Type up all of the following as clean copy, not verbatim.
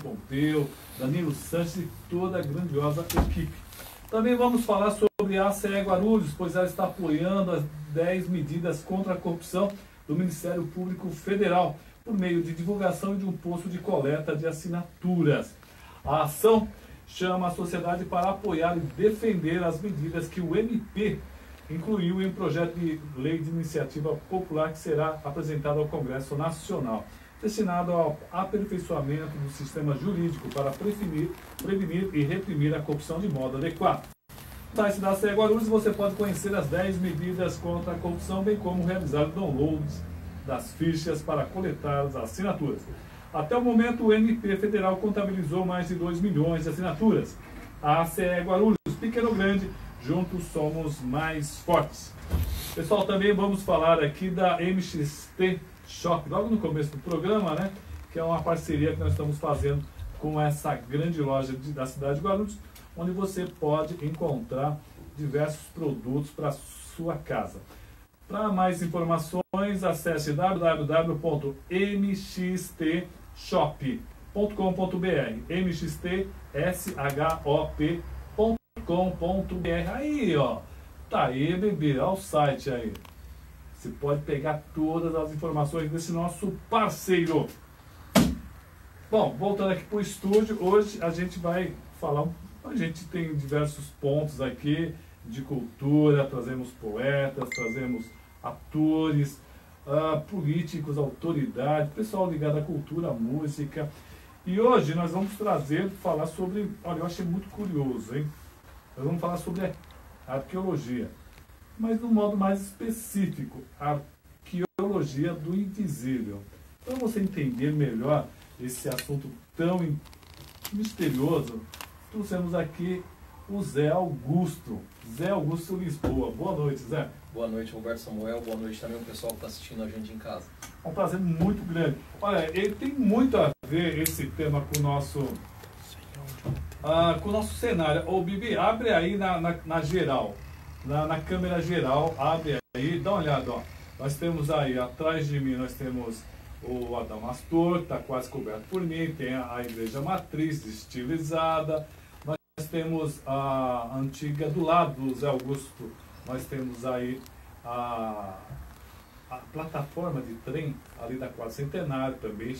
Pompeu, Danilo Sanches e toda a grandiosa equipe. Também vamos falar sobre a ACE Guarulhos, pois ela está apoiando as 10 medidas contra a corrupção do Ministério Público Federal, por meio de divulgação de um posto de coleta de assinaturas. A ação chama a sociedade para apoiar e defender as medidas que o MP incluiu em um projeto de lei de iniciativa popular que será apresentado ao Congresso Nacional, destinado ao aperfeiçoamento do sistema jurídico para prevenir e reprimir a corrupção de modo adequado. No site da ACE Guarulhos você pode conhecer as 10 medidas contra a corrupção, bem como realizar downloads das fichas para coletar as assinaturas. Até o momento, o MP Federal contabilizou mais de 2 milhões de assinaturas. A ACE Guarulhos, pequeno ou grande, juntos somos mais fortes. Pessoal, também vamos falar aqui da MXT Shop, logo no começo do programa, né? Que é uma parceria que nós estamos fazendo com essa grande loja da cidade de Guarulhos, onde você pode encontrar diversos produtos para sua casa. Para mais informações, acesse www.mxtshop.com.br, mxtshop.com.br. Aí, ó, tá aí, bebê, olha o site aí. Você pode pegar todas as informações desse nosso parceiro. Bom, voltando aqui para o estúdio, hoje a gente vai falar, a gente tem diversos pontos aqui de cultura, trazemos poetas, trazemos atores, políticos, autoridade, pessoal ligado à cultura, à música. E hoje nós vamos falar sobre, olha, eu achei muito curioso, hein? Nós vamos falar sobre arqueologia, mas de um modo mais específico, a arqueologia do invisível. Para você entender melhor esse assunto tão misterioso, trouxemos aqui o Zé Augusto. Zé Augusto Lisboa. Boa noite, Zé. Boa noite, Roberto Samuel. Boa noite também ao pessoal que está assistindo a gente em casa. É um prazer muito grande. Olha, ele tem muito a ver esse tema com o nosso cenário. Ô, Bibi, abre aí na geral. Na câmera geral, abre aí, dá uma olhada, ó. Nós temos aí, atrás de mim, nós temos o Adamastor, que está quase coberto por mim, tem a igreja matriz estilizada, nós temos a antiga do lado do Zé Augusto, nós temos aí a plataforma de trem ali da Quadra Centenário, também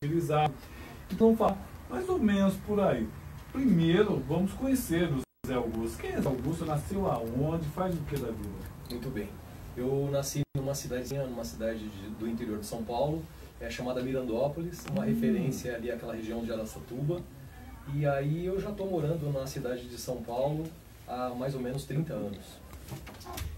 estilizada. Então vamos falar mais ou menos por aí. Primeiro, vamos conhecer o Zé Augusto. Quem é Zé Augusto? Nasceu aonde? Faz o que da vida? Muito bem. Eu nasci numa cidadezinha, do interior de São Paulo, chamada Mirandópolis, uma referência ali àquela região de Araçatuba. E aí eu já estou morando na cidade de São Paulo há mais ou menos 30 anos.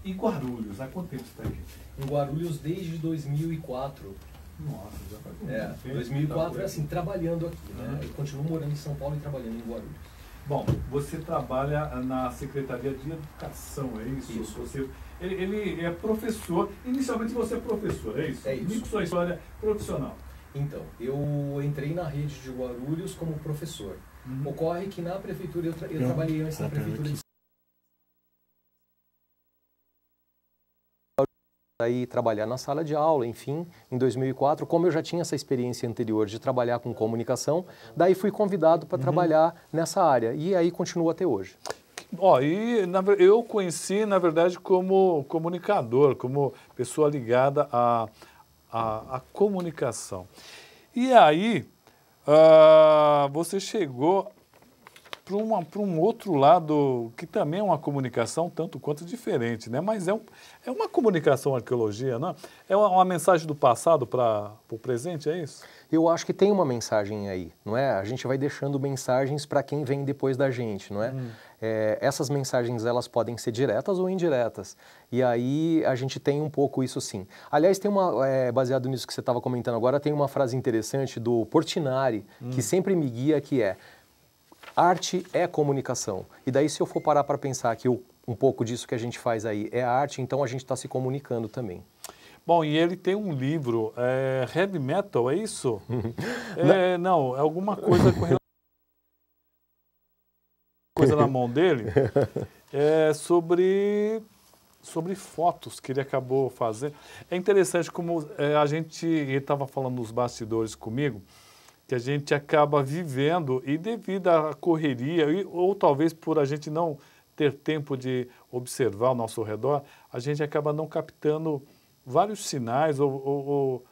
E Guarulhos? Há quanto tempo você está aqui? Em Guarulhos desde 2004. Nossa, já faz muito tempo. 2004 é assim, trabalhando aqui, né? Eu continuo morando em São Paulo e trabalhando em Guarulhos. Bom, você trabalha na Secretaria de Educação, é isso? Isso. Ele é professor, inicialmente você é professor, é isso? É isso. Me sua história profissional. Então, eu entrei na rede de Guarulhos como professor. Ocorre que na prefeitura, eu trabalhei antes na prefeitura de aí trabalhar na sala de aula, enfim, em 2004, como eu já tinha essa experiência anterior de trabalhar com comunicação, daí fui convidado para trabalhar nessa área e aí continuo até hoje. Ó, eu conheci, na verdade, como comunicador, como pessoa ligada à comunicação. E aí, você chegou para um outro lado, que também é uma comunicação tanto quanto diferente, né? Mas é uma comunicação arqueologia, não é? É uma mensagem do passado para o presente, é isso? Eu acho que tem uma mensagem aí, não é? A gente vai deixando mensagens para quem vem depois da gente, não é? Essas mensagens, elas podem ser diretas ou indiretas. E aí a gente tem um pouco isso sim. Aliás, tem baseado nisso que você estava comentando agora, tem uma frase interessante do Portinari, que sempre me guia, que é: arte é comunicação. E daí, se eu for parar para pensar que um pouco disso que a gente faz aí é arte, então a gente está se comunicando também. Bom, e ele tem um livro, Heavy Metal, é isso? Não, é alguma coisa com coisa na mão dele, sobre fotos que ele acabou fazendo. É interessante como ele estava falando nos bastidores comigo, que a gente acaba vivendo e devido à correria, ou talvez por a gente não ter tempo de observar ao nosso redor, a gente acaba não captando vários sinais ou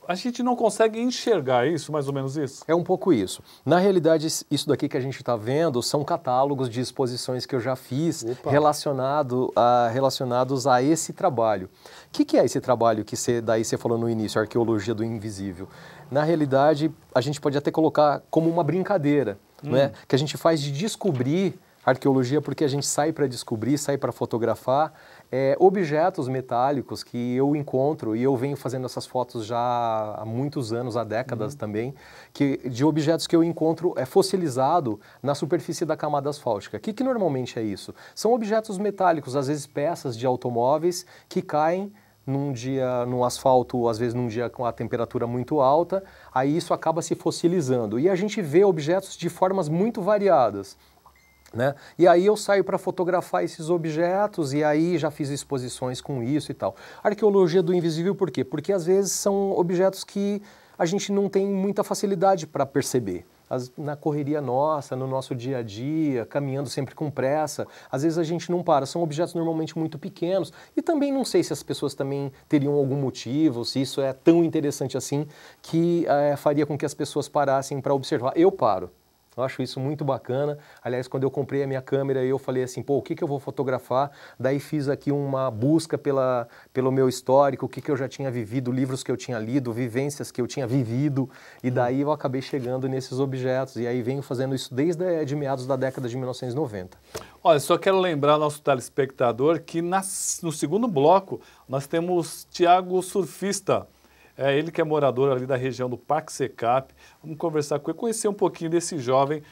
a gente não consegue enxergar isso, mais ou menos isso? É um pouco isso. Na realidade, isso daqui que a gente está vendo são catálogos de exposições que eu já fiz relacionados a esse trabalho. O que é esse trabalho que daí você falou no início, Arqueologia do Invisível? Na realidade, a gente pode até colocar como uma brincadeira, né? Que a gente faz de descobrir arqueologia porque a gente sai para descobrir, sai para fotografar objetos metálicos que eu encontro, e eu venho fazendo essas fotos já há muitos anos, há décadas também, de objetos que eu encontro fossilizado na superfície da camada asfáltica. O que normalmente é isso? São objetos metálicos, às vezes peças de automóveis que caem num dia no asfalto, às vezes num dia com a temperatura muito alta, aí isso acaba se fossilizando. E a gente vê objetos de formas muito variadas. Né? E aí eu saio para fotografar esses objetos e aí já fiz exposições com isso e tal. Arqueologia do invisível por quê? Porque às vezes são objetos que a gente não tem muita facilidade para perceber. Na correria nossa, no nosso dia a dia, caminhando sempre com pressa, às vezes a gente não para. São objetos normalmente muito pequenos e também não sei se as pessoas também teriam algum motivo, se isso é tão interessante assim que faria com que as pessoas parassem para observar. Eu paro. Eu acho isso muito bacana. Aliás, quando eu comprei a minha câmera, eu falei assim, pô, o que eu vou fotografar? Daí fiz aqui uma busca pelo meu histórico, o que eu já tinha vivido, livros que eu tinha lido, vivências que eu tinha vivido, e daí eu acabei chegando nesses objetos. E aí venho fazendo isso desde de meados da década de 1990. Olha, só quero lembrar ao nosso telespectador que no segundo bloco nós temos Tiago Surfista. É ele que é morador ali da região do Parque Secap. Vamos conversar com ele, conhecer um pouquinho desse jovem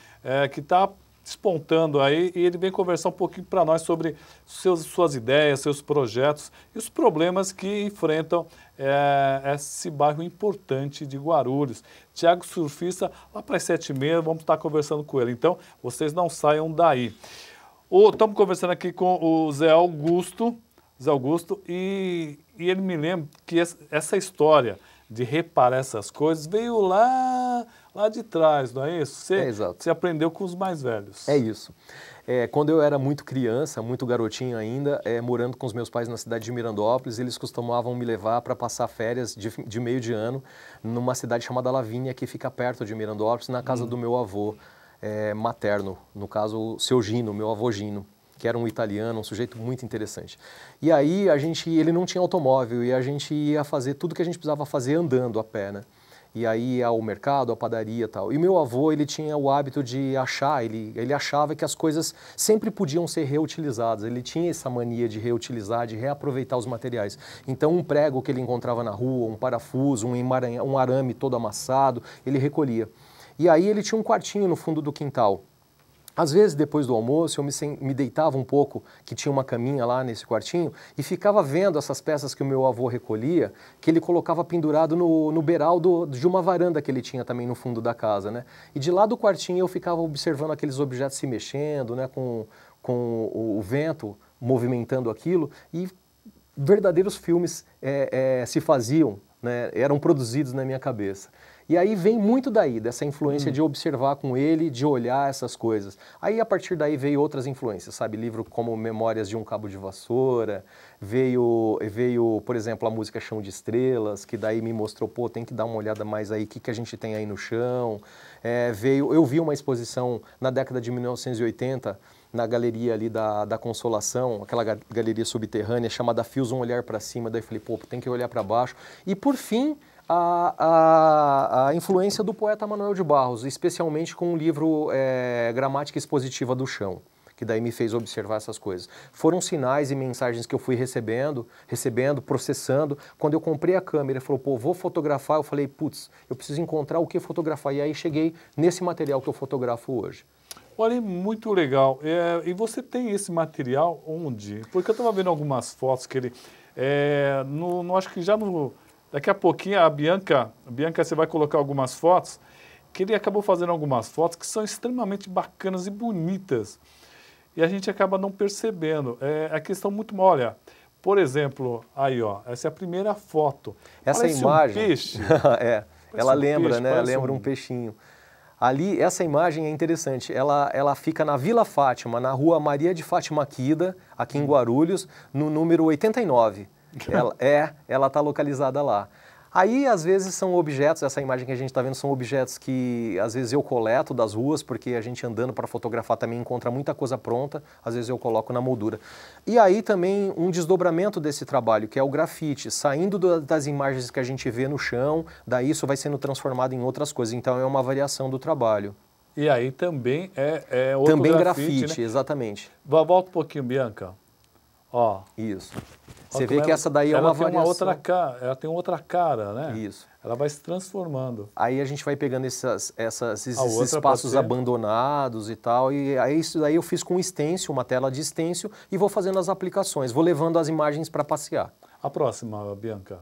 que está despontando aí, e ele vem conversar um pouquinho para nós sobre suas ideias, seus projetos e os problemas que enfrentam esse bairro importante de Guarulhos. Tiago Surfista, lá para as 7h30, vamos estar conversando com ele. Então, vocês não saiam daí. Estamos conversando aqui com o Zé Augusto, e ele me lembra que essa história de reparar essas coisas veio lá de trás, não é isso? Exato. Você aprendeu com os mais velhos. É isso. Quando eu era muito criança, muito garotinho ainda, morando com os meus pais na cidade de Mirandópolis, eles costumavam me levar para passar férias de meio de ano numa cidade chamada Lavínia, que fica perto de Mirandópolis, na casa do meu avô materno, no caso o seu Gino, meu avô Gino, que era um italiano, um sujeito muito interessante. E aí ele não tinha automóvel e a gente ia fazer tudo que a gente precisava fazer andando a pé, né? E aí ia ao mercado, à padaria e tal. E meu avô, ele tinha o hábito de achar, ele achava que as coisas sempre podiam ser reutilizadas. Ele tinha essa mania de reutilizar, de reaproveitar os materiais. Então um prego que ele encontrava na rua, um parafuso, um arame todo amassado, ele recolhia. E aí ele tinha um quartinho no fundo do quintal. Às vezes, depois do almoço, eu me deitava um pouco, que tinha uma caminha lá nesse quartinho, e ficava vendo essas peças que o meu avô recolhia, que ele colocava pendurado no beiral de uma varanda que ele tinha também no fundo da casa, né? E de lá do quartinho eu ficava observando aqueles objetos se mexendo, né? Com o vento movimentando aquilo, e verdadeiros filmes se faziam, né? Eram produzidos na minha cabeça. E aí vem muito daí, dessa influência de observar com ele, de olhar essas coisas. Aí a partir daí veio outras influências, sabe? Livro como Memórias de um Cabo de Vassoura, veio, por exemplo, a música Chão de Estrelas, que daí me mostrou, pô, tem que dar uma olhada mais aí, o que a gente tem aí no chão. Eu vi uma exposição na década de 1980, na galeria ali da Consolação, aquela galeria subterrânea chamada Fios, um olhar para cima, daí eu falei, pô, tem que olhar para baixo. E por fim, a influência do poeta Manuel de Barros, especialmente com o livro Gramática Expositiva do Chão, que daí me fez observar essas coisas. Foram sinais e mensagens que eu fui recebendo, processando. Quando eu comprei a câmera, ele falou, pô, vou fotografar. Eu falei, putz, eu preciso encontrar o que fotografar. E aí cheguei nesse material que eu fotografo hoje. Olha, muito legal. E você tem esse material onde? Porque eu estava vendo algumas fotos que ele... acho que já no... Daqui a pouquinho a Bianca, você vai colocar algumas fotos, que ele acabou fazendo algumas fotos que são extremamente bacanas e bonitas. E a gente acaba não percebendo. A questão muito... Olha, por exemplo, aí ó, essa é a primeira foto. Essa imagem... Um peixe. Ela lembra, né? Lembra um peixinho. Ali, essa imagem é interessante, ela fica na Vila Fátima, na rua Maria de Fátima Quida, aqui em Guarulhos, no número 89. Ela está localizada lá. Aí, às vezes, são objetos, essa imagem que a gente está vendo são objetos que, às vezes, eu coleto das ruas, porque a gente andando para fotografar também encontra muita coisa pronta, às vezes eu coloco na moldura. E aí também um desdobramento desse trabalho, que é o grafite, saindo das imagens que a gente vê no chão, daí isso vai sendo transformado em outras coisas, então é uma variação do trabalho. E aí também é outro também grafite, né? Exatamente. Volta um pouquinho, Bianca. Ó. Isso. Você vê que essa daí é uma variação. Ela tem outra cara, né? Isso. Ela vai se transformando. Aí a gente vai pegando esses espaços abandonados e tal, e aí isso daí eu fiz com stencil, uma tela de stencil, e vou fazendo as aplicações, vou levando as imagens para passear. A próxima, Bianca.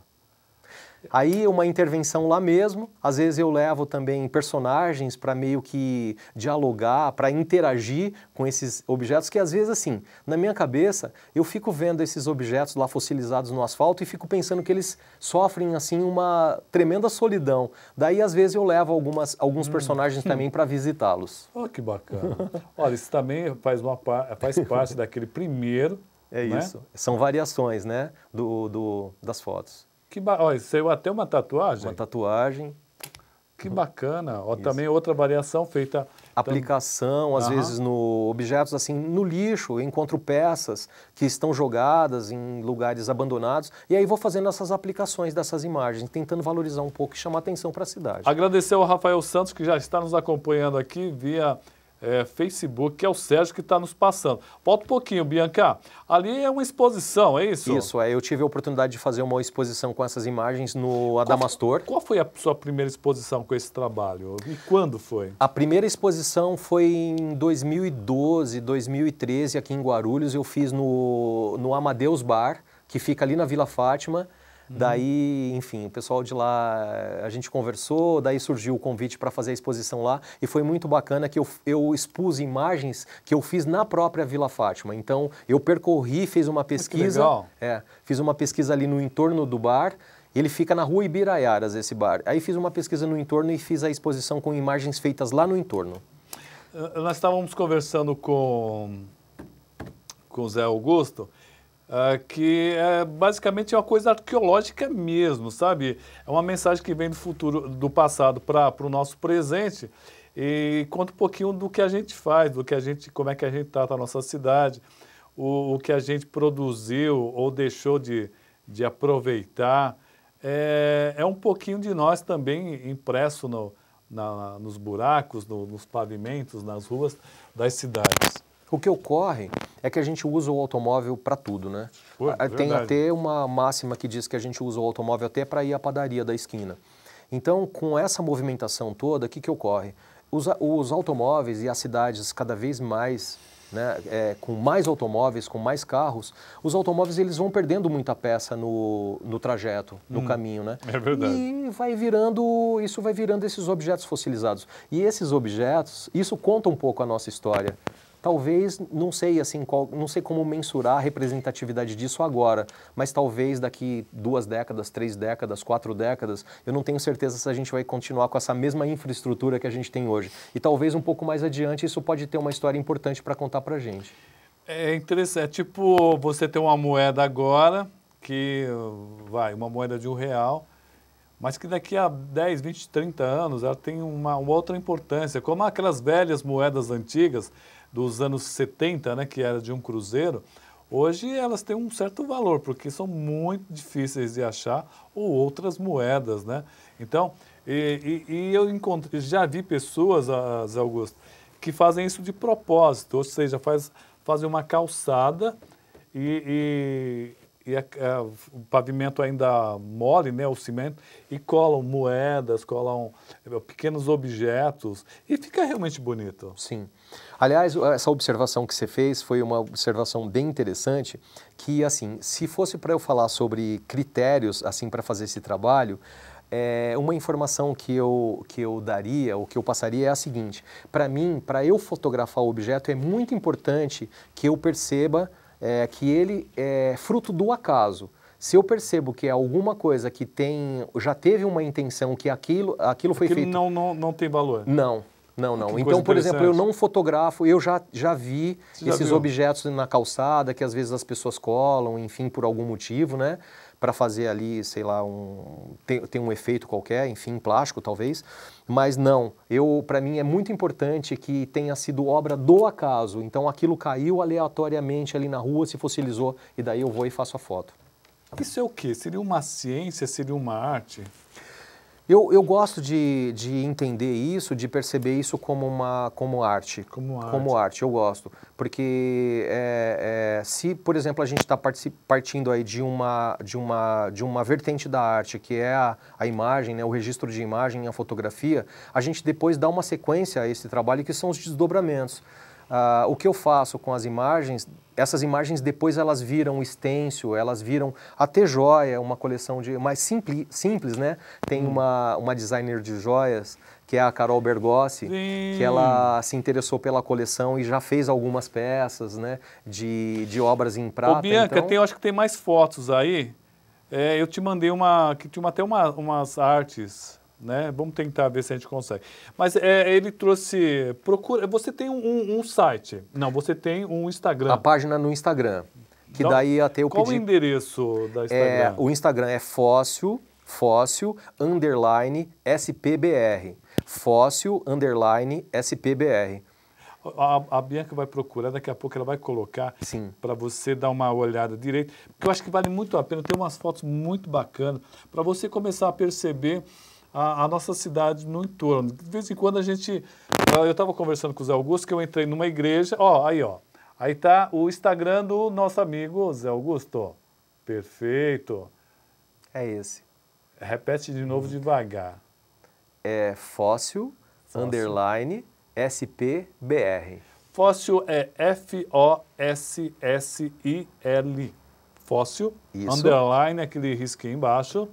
Aí uma intervenção lá mesmo, às vezes eu levo também personagens para meio que dialogar, para interagir com esses objetos que às vezes assim, na minha cabeça, eu fico vendo esses objetos lá fossilizados no asfalto e fico pensando que eles sofrem assim uma tremenda solidão. Daí às vezes eu levo alguns personagens também para visitá-los. Oh, que bacana. Olha, isso também faz parte daquele primeiro. É isso, né? São variações, né, das fotos. Olha, saiu até uma tatuagem? Uma tatuagem. Que bacana. Ó, também outra variação feita... Aplicação, às vezes, objetos assim, no lixo, eu encontro peças que estão jogadas em lugares abandonados, e aí vou fazendo essas aplicações dessas imagens, tentando valorizar um pouco e chamar atenção para a cidade. Agradecer ao Rafael Santos, que já está nos acompanhando aqui via... Facebook, que é o Sérgio que está nos passando. Volta um pouquinho, Bianca. Ali é uma exposição, é isso? Isso, eu tive a oportunidade de fazer uma exposição com essas imagens no Adamastor. Qual foi a sua primeira exposição com esse trabalho? E quando foi? A primeira exposição foi em 2012, 2013, aqui em Guarulhos. Eu fiz no Amadeus Bar, que fica ali na Vila Fátima. Daí, enfim, o pessoal de lá, a gente conversou, daí surgiu o convite para fazer a exposição lá e foi muito bacana que eu expus imagens que eu fiz na própria Vila Fátima. Então, eu percorri, fiz uma pesquisa. Que legal. Fiz uma pesquisa ali no entorno do bar. Ele fica na rua Ibiraiaras, esse bar. Aí fiz uma pesquisa no entorno e fiz a exposição com imagens feitas lá no entorno. Nós estávamos conversando com o Zé Augusto, que basicamente é uma coisa arqueológica mesmo, sabe? É uma mensagem que vem do futuro, do passado para o nosso presente e conta um pouquinho do que a gente faz, como é que a gente trata a nossa cidade, o que a gente produziu ou deixou de aproveitar. É um pouquinho de nós também impresso nos buracos, nos pavimentos, nas ruas das cidades. O que ocorre é que a gente usa o automóvel para tudo, né? Tem até uma máxima que diz que a gente usa o automóvel até para ir à padaria da esquina. Então, com essa movimentação toda, o que ocorre? Os automóveis e as cidades cada vez mais, né, com mais automóveis, com mais carros, os automóveis eles vão perdendo muita peça no trajeto, no caminho, né? É verdade. E isso vai virando esses objetos fossilizados. E esses objetos, isso conta um pouco a nossa história. Talvez, não sei não sei como mensurar a representatividade disso agora, mas talvez daqui 2 décadas, 3 décadas, 4 décadas, eu não tenho certeza se a gente vai continuar com essa mesma infraestrutura que a gente tem hoje. E talvez um pouco mais adiante isso pode ter uma história importante para contar para a gente. É interessante, é tipo você ter uma moeda agora, uma moeda de R$1, mas que daqui a 10, 20, 30 anos ela tem uma outra importância, como aquelas velhas moedas antigas, dos anos 70, né, que era de um cruzeiro, hoje elas têm um certo valor, porque são muito difíceis de achar, ou outras moedas, né? Então, eu já vi pessoas, Zé Augusto, que fazem isso de propósito, ou seja, fazem uma calçada e o pavimento ainda mole, né, o cimento, e colam moedas, colam pequenos objetos, e fica realmente bonito. Sim. Aliás, essa observação que você fez foi uma observação bem interessante, que, assim, se fosse para eu falar sobre critérios, assim, para fazer esse trabalho, uma informação que eu daria, ou que eu passaria é a seguinte: para mim, para eu fotografar o objeto, é muito importante que eu perceba que ele é fruto do acaso. Se eu percebo que é alguma coisa que já teve uma intenção, que aquilo foi feito... não tem valor? Não. Então, por exemplo, eu não fotografo, eu já vi esses objetos na calçada, que às vezes as pessoas colam, enfim, por algum motivo, né? Para fazer ali, sei lá, tem um efeito qualquer, enfim, plástico talvez. Mas não, para mim é muito importante que tenha sido obra do acaso. Então aquilo caiu aleatoriamente ali na rua, se fossilizou, e daí eu vou e faço a foto. Isso é o quê? Seria uma ciência, seria uma arte? Eu gosto de entender isso, de perceber isso como arte. Como arte, eu gosto. Porque se, por exemplo, a gente está partindo aí de uma vertente da arte, que é a imagem, né, o registro de imagem, a fotografia, a gente depois dá uma sequência a esse trabalho, que são os desdobramentos. O que eu faço com as imagens, essas imagens depois elas viram stencil, elas viram até joia, uma coleção mais simples, né? Tem uma designer de joias, que é a Carol Bergossi, que ela se interessou pela coleção e já fez algumas peças, né? De obras em prata. Ô, Bianca, então... eu acho que tem mais fotos aí. Eu te mandei que tinha até umas artes... Né? Vamos tentar ver se a gente consegue. Mas ele trouxe... Você tem um site. Não, você tem um Instagram. A página no Instagram. Que daí até eu pedi... Qual o endereço da Instagram? O Instagram é fóssil _ SPBR. Fóssil _ SPBR. A Bianca vai procurar, daqui a pouco ela vai colocar para você dar uma olhada direito. Porque eu acho que vale muito a pena. Tem umas fotos muito bacanas para você começar a perceber a nossa cidade no entorno. De vez em quando a gente... Eu estava conversando com o Zé Augusto, que eu entrei numa igreja... Aí está o Instagram do nosso amigo Zé Augusto. Perfeito. É esse. Repete de novo devagar. É fóssil _ SPBR. Fóssil é F-O-S-S-I-L. Fóssil, underline, aquele risquinho embaixo.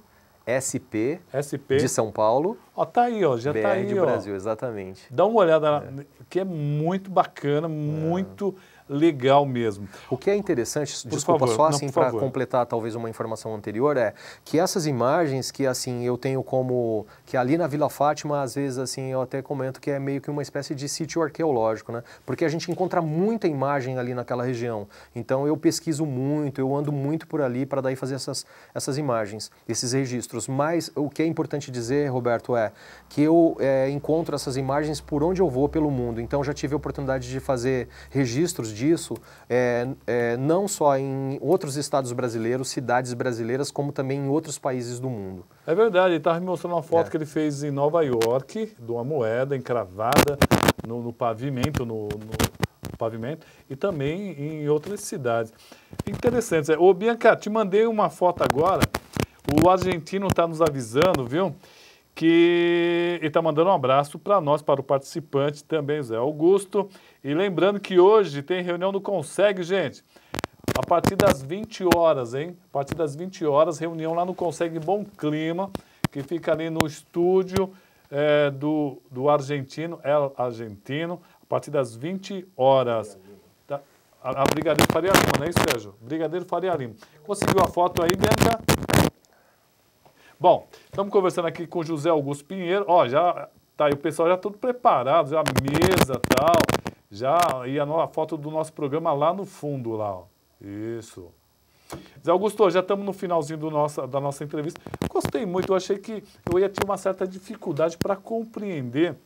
SP de São Paulo. Tá aí, já BR tá aí, de Brasil, exatamente. Dá uma olhada, que é muito bacana, muito legal mesmo. O que é interessante, desculpa, só assim para completar talvez uma informação anterior, é que essas imagens que assim eu tenho como, que ali na Vila Fátima, às vezes assim eu até comento que é meio que uma espécie de sítio arqueológico, né? Porque a gente encontra muita imagem ali naquela região. Então eu pesquiso muito, eu ando muito por ali para daí fazer essas imagens, esses registros. Mas o que é importante dizer, Roberto, é que eu encontro essas imagens por onde eu vou pelo mundo. Então já tive a oportunidade de fazer registros disso, não só em outros estados brasileiros, cidades brasileiras, como também em outros países do mundo. É verdade, ele estava me mostrando uma foto que ele fez em Nova York, de uma moeda encravada no pavimento, no pavimento, e também em outras cidades. Interessante. Ô, Bianca, te mandei uma foto agora, o argentino está nos avisando, viu? Que ele está mandando um abraço para nós, para o participante também, Zé Augusto. E lembrando que hoje tem reunião do Consegue, gente. A partir das 20 horas, hein? A partir das 20 horas, reunião lá no Consegue Bom Clima, que fica ali no estúdio do argentino, argentino, a partir das 20 horas. A Brigadeiro Faria Lima, não é isso, Sérgio? Brigadeiro Faria Lima. Conseguiu a foto aí, Bianca? Bom, estamos conversando aqui com o José Augusto Pinheiro. Já tá aí, o pessoal já tudo preparado, já mesa e tal. Já ia a foto do nosso programa lá no fundo, lá, ó. Isso. Zé Augusto, já estamos no finalzinho da nossa entrevista. Gostei muito, eu achei que eu ia ter uma certa dificuldade para compreender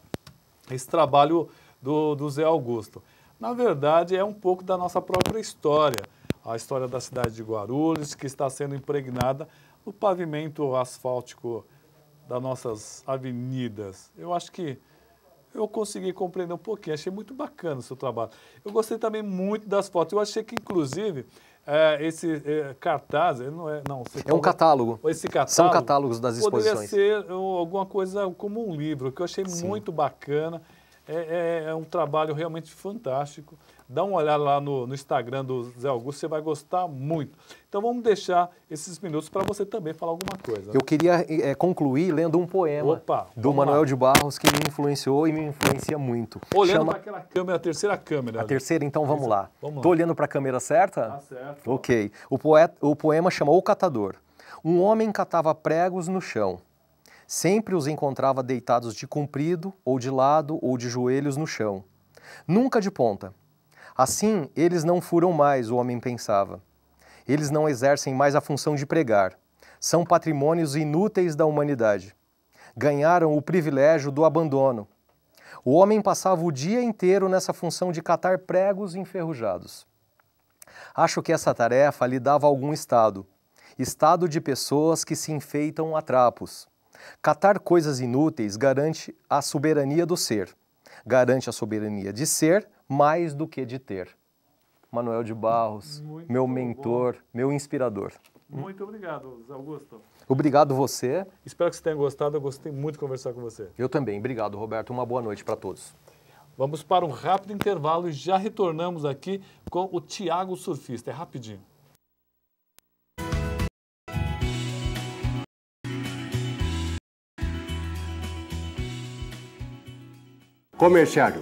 esse trabalho do Zé Augusto. Na verdade, é um pouco da nossa própria história. A história da cidade de Guarulhos, que está sendo impregnada no pavimento asfáltico das nossas avenidas. Eu acho que eu consegui compreender um pouquinho, achei muito bacana o seu trabalho. Eu gostei também muito das fotos, eu achei que, inclusive, esse cartaz, é um catálogo. Esse catálogo são catálogos das exposições. Poderia ser alguma coisa como um livro, que eu achei muito bacana. É um trabalho realmente fantástico. Dá uma olhada lá no Instagram do Zé Augusto, você vai gostar muito. Então vamos deixar esses minutos para você também falar alguma coisa. Eu queria concluir lendo um poema do Manuel de Barros que me influenciou e me influencia muito. Olhando para aquela câmera, a terceira câmera. A terceira, então vamos lá. Vamos Tô olhando para a câmera certa? Tá certo. Ok. O poema chama O Catador. Um homem catava pregos no chão. Sempre os encontrava deitados de comprido, ou de lado, ou de joelhos no chão. Nunca de ponta. Assim, eles não furam mais, o homem pensava. Eles não exercem mais a função de pregar. São patrimônios inúteis da humanidade. Ganharam o privilégio do abandono. O homem passava o dia inteiro nessa função de catar pregos enferrujados. Acho que essa tarefa lhe dava algum estado de pessoas que se enfeitam a trapos. Catar coisas inúteis garante a soberania do ser. Garante a soberania de ser mais do que de ter. Manuel de Barros, meu mentor, meu inspirador. Muito obrigado, Zé Augusto. Obrigado você. Espero que você tenha gostado, eu gostei muito de conversar com você. Eu também. Obrigado, Roberto. Uma boa noite para todos. Vamos para um rápido intervalo e já retornamos aqui com o Thiago Surfista. É rapidinho. Comerciário,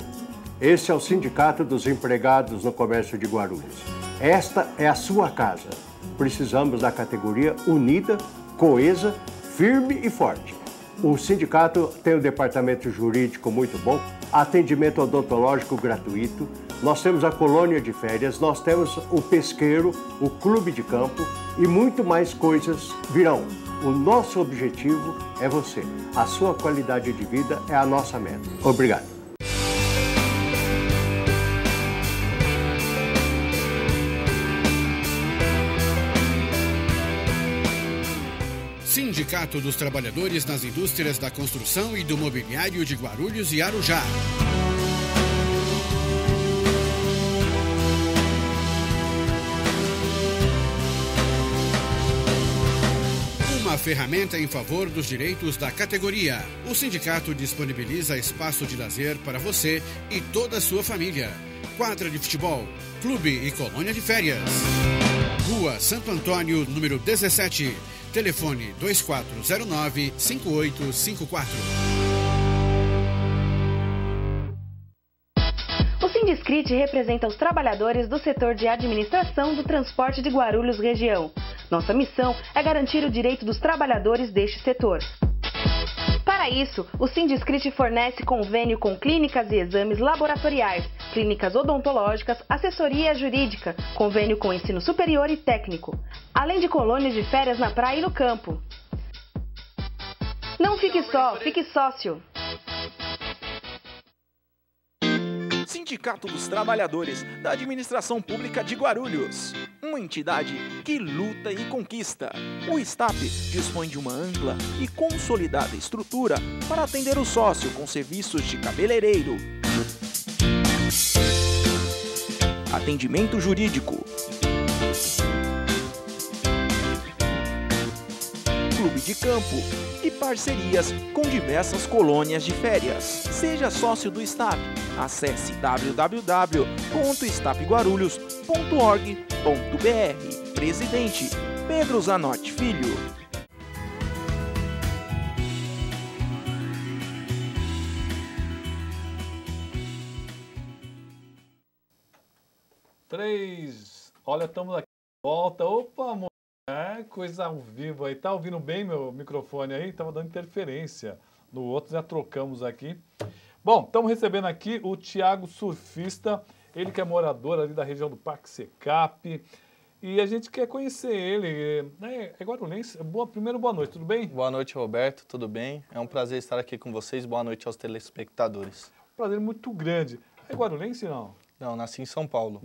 esse é o Sindicato dos Empregados no Comércio de Guarulhos. Esta é a sua casa. Precisamos da categoria unida, coesa, firme e forte. O sindicato tem um departamento jurídico muito bom, atendimento odontológico gratuito, nós temos a colônia de férias, nós temos o pesqueiro, o clube de campo e muito mais coisas virão. O nosso objetivo é você. A sua qualidade de vida é a nossa meta. Obrigado. Sindicato dos Trabalhadores nas Indústrias da Construção e do Mobiliário de Guarulhos e Arujá. Uma ferramenta em favor dos direitos da categoria. O sindicato disponibiliza espaço de lazer para você e toda a sua família. Quadra de futebol, clube e colônia de férias. Rua Santo Antônio, número 17. Telefone 2409-5854. O Sindiscrit representa os trabalhadores do setor de administração do transporte de Guarulhos região. Nossa missão é garantir o direito dos trabalhadores deste setor. Para isso, o Sindiscrit fornece convênio com clínicas e exames laboratoriais, clínicas odontológicas, assessoria jurídica, convênio com ensino superior e técnico, além de colônias de férias na praia e no campo. Não fique só, fique sócio. Sindicato dos Trabalhadores da Administração Pública de Guarulhos. Uma entidade que luta e conquista. O STAP dispõe de uma ampla e consolidada estrutura para atender o sócio com serviços de cabeleireiro, atendimento jurídico, clube de campo e parcerias com diversas colônias de férias. Seja sócio do STAP. Acesse www.stapguarulhos.org.br. Presidente Pedro Zanotti Filho. Olha, estamos aqui de volta. Opa, amor. Coisa ao vivo aí. Tá ouvindo bem meu microfone aí? Tava dando interferência. No outro já trocamos aqui. Bom, estamos recebendo aqui o Thiago Surfista, ele que é morador ali da região do Parque Secap, e a gente quer conhecer ele, é guarulhense. Primeiro, boa noite, tudo bem? Boa noite, Roberto, tudo bem? É um prazer estar aqui com vocês, boa noite aos telespectadores. Prazer muito grande. É guarulhense, não? Não, nasci em São Paulo,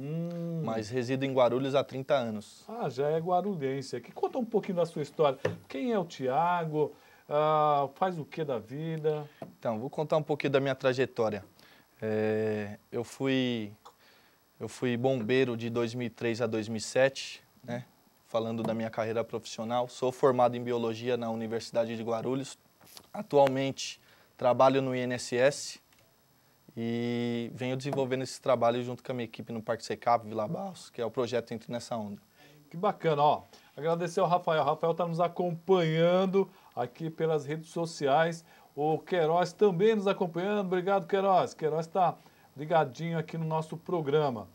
mas resido em Guarulhos há 30 anos. Ah, já é guarulhense aqui. Conta um pouquinho da sua história. Quem é o Thiago? Faz o que da vida? Então, vou contar um pouquinho da minha trajetória. Eu fui bombeiro de 2003 a 2007, né? Falando da minha carreira profissional. Sou formado em Biologia na Universidade de Guarulhos. Atualmente, trabalho no INSS e venho desenvolvendo esse trabalho junto com a minha equipe no Parque Secap, Vila Barros, que é o projeto Entre Nessa Onda. Que bacana, ó. Agradecer ao Rafael. O Rafael está nos acompanhando aqui pelas redes sociais. O Queiroz também nos acompanhando. Obrigado, Queiroz. Queiroz está ligadinho aqui no nosso programa.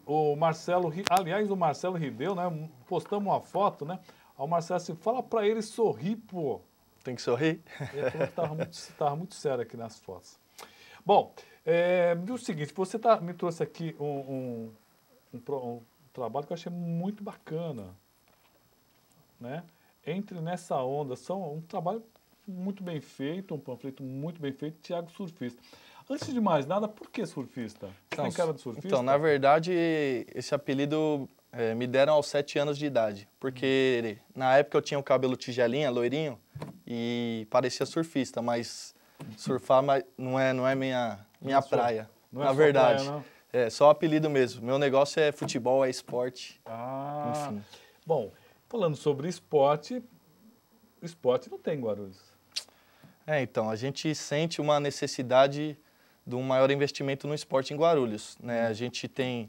O Marcelo Rideu, né? Postamos uma foto, né? O Marcelo assim, fala para ele sorrir, pô. Tem que sorrir? Ele falou que estava muito sério aqui nas fotos. Bom, o seguinte, você me trouxe aqui um trabalho que eu achei muito bacana, né? Entre Nessa Onda, um trabalho muito bem feito, um panfleto muito bem feito, Thiago Surfista. Antes de mais nada, por que surfista? Você tem cara de surfista? Então, na verdade, esse apelido me deram aos 7 anos de idade, porque na época eu tinha o cabelo tigelinha, loirinho, e parecia surfista, mas surfar não é minha praia, na verdade. Praia, não? É só apelido mesmo. Meu negócio é futebol, é esporte. Enfim. Bom, falando sobre esporte não tem em Guarulhos. Então, a gente sente uma necessidade de um maior investimento no esporte em Guarulhos, né? A gente tem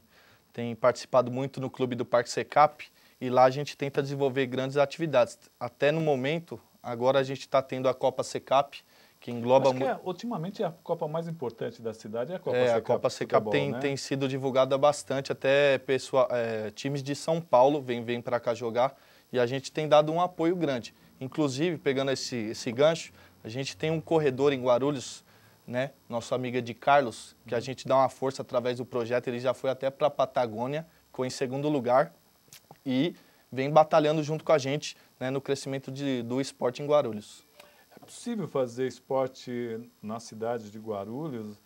participado muito no clube do Parque Secap e lá a gente tenta desenvolver grandes atividades. Até no momento, agora a gente está tendo a Copa Secap, que engloba... ultimamente a Copa mais importante da cidade é a Copa Secap. A Copa Secap tem sido divulgada bastante, até times de São Paulo vêm para cá jogar e a gente tem dado um apoio grande. Inclusive, pegando esse gancho, a gente tem um corredor em Guarulhos, né? Nosso amigo de Carlos, que a gente dá uma força através do projeto, ele já foi até para a Patagônia, ficou em 2º lugar e vem batalhando junto com a gente, né, no crescimento do esporte em Guarulhos. É possível fazer esporte na cidade de Guarulhos,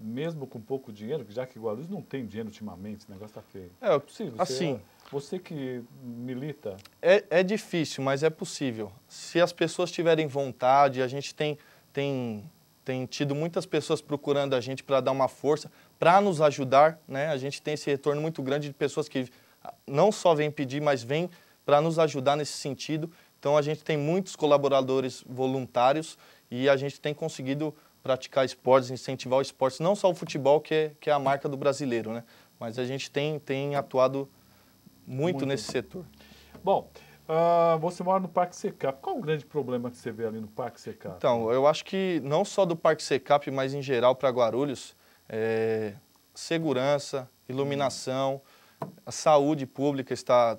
mesmo com pouco dinheiro, já que Guarulhos não tem dinheiro ultimamente, o negócio está feio. É possível. Assim, você que milita... É difícil, mas é possível. Se as pessoas tiverem vontade, a gente tem tido muitas pessoas procurando a gente para dar uma força, para nos ajudar, né? A gente tem esse retorno muito grande de pessoas que não só vêm pedir, mas vêm para nos ajudar nesse sentido. Então, a gente tem muitos colaboradores voluntários e a gente tem conseguido praticar esportes, incentivar o esporte, não só o futebol, que é a marca do brasileiro, né? Mas a gente tem atuado muito nesse setor. Bom, você mora no Parque Secap. Qual o grande problema que você vê ali no Parque Secap? Então, eu acho que não só do Parque Secap, mas em geral para Guarulhos, segurança, iluminação, a saúde pública está